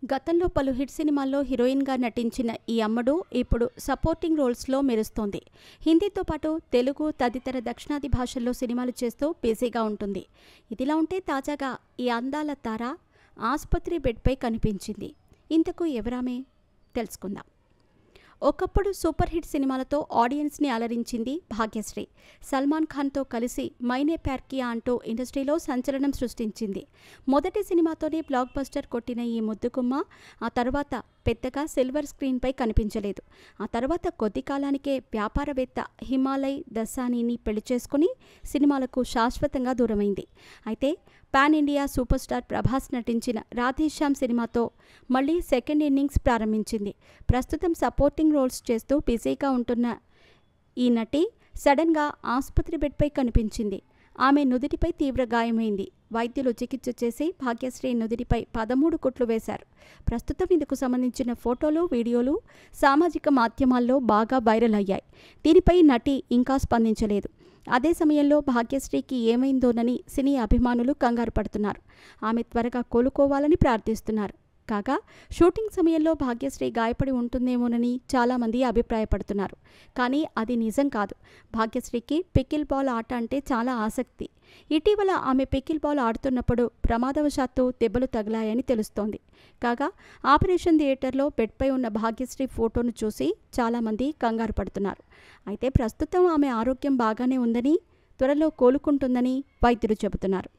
గతంలో పలు హిట్ సినిమాల్లో హీరోయిన్గా నటించిన ఈ అమ్మడు ఇప్పుడు సపోర్టింగ్ రోల్స్లో మెరుస్తోంది. హిందీతో పాటు తెలుగు తదితర దక్షిణాది భాషల్లో సినిమాలు చేస్తూ బిజీగా ఉంటుంది. ఇదిలా ఉంటే తాజాగా ఈ అందాల తార ఆసుపత్రి బెడ్పై కనిపించింది. ఇంతకు ఎవరామే తెలుసుకుందాం. ఒకప్పుడు సూపర్ హిట్ సినిమాలతో ఆడియన్స్ని అలరించింది భాగ్యశ్రీ. సల్మాన్ ఖాన్తో కలిసి మైనే ప్యార్ కియా అంటూ ఇండస్ట్రీలో సంచలనం సృష్టించింది. మొదటి సినిమాతోనే బ్లాక్ బస్టర్ కొట్టిన ఈ ముద్దుగుమ్మ ఆ తర్వాత పెద్దగా సిల్వర్ స్క్రీన్పై కనిపించలేదు. ఆ తర్వాత కొద్ది కాలానికే వ్యాపారవేత్త హిమాలయ్ దసానీని పెళ్లి చేసుకుని సినిమాలకు శాశ్వతంగా దూరమైంది. అయితే pan India super star Prabhas నటించిన రాధేశ్యామ్ సినిమాతో మళ్లీ సెకండ్ ఇన్నింగ్స్ ప్రారంభించింది. ప్రస్తుతం సపోర్టింగ్ రోల్స్ చేస్తూ బిజీగా ఉంటున్న ఈ నటి సడన్గా ఆసుపత్రి బెడ్పై కనిపించింది. ఆమె నుదిటిపై తీవ్ర గాయమైంది. వైద్యులు చికిత్స చేసి భాగ్యశ్రీ నుదిటిపై 13 కుట్లు వేశారు. ప్రస్తుతం ఇందుకు సంబంధించిన ఫోటోలు, వీడియోలు సామాజిక మాధ్యమాల్లో బాగా వైరల్ అయ్యాయి. దీనిపై నటి ఇంకా స్పందించలేదు. అదే సమయంలో భాగ్యశ్రీకి ఏమైందోనని సినీ అభిమానులు కంగారు పడుతున్నారు. ఆమె త్వరగా కోలుకోవాలని ప్రార్థిస్తున్నారు. కాగా షూటింగ్ సమయంలో భాగ్యశ్రీ గాయపడి ఉంటుందేమోనని చాలామంది అభిప్రాయపడుతున్నారు. కానీ అది నిజం కాదు. భాగ్యశ్రీకి పికిల్ బాల్ ఆట అంటే చాలా ఆసక్తి. ఇటీవల ఆమె పికిల్ బాల్ ఆడుతున్నప్పుడు ప్రమాదవశాత్తు దెబ్బలు తగిలాయని తెలుస్తోంది. కాగా ఆపరేషన్ థియేటర్లో బెడ్పై ఉన్న భాగ్యశ్రీ ఫోటోను చూసి చాలామంది కంగారు పడుతున్నారు. అయితే ప్రస్తుతం ఆమె ఆరోగ్యం బాగానే ఉందని, త్వరలో కోలుకుంటుందని వైద్యులు చెబుతున్నారు.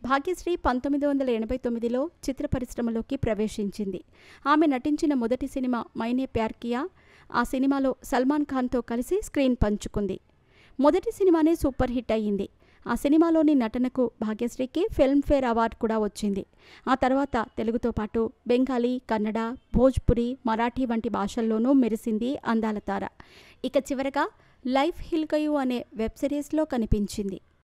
భాగ్యశ్రీ 1989లో చిత్ర పరిశ్రమలోకి ప్రవేశించింది. ఆమె నటించిన మొదటి సినిమా మైనే ప్యార్ కియా. ఆ సినిమాలో సల్మాన్ ఖాన్తో కలిసి స్క్రీన్ పంచుకుంది. మొదటి సినిమానే సూపర్ హిట్ అయ్యింది. ఆ సినిమాలోని నటనకు భాగ్యశ్రీకి ఫిల్మ్ఫేర్ అవార్డు కూడా వచ్చింది. ఆ తర్వాత తెలుగుతో పాటు బెంగాలీ, కన్నడ, భోజ్పురి, మరాఠీ వంటి భాషల్లోనూ మెరిసింది అందాల తార. ఇక చివరగా లైఫ్ హిల్ గయూ అనే వెబ్ సిరీస్లో కనిపించింది.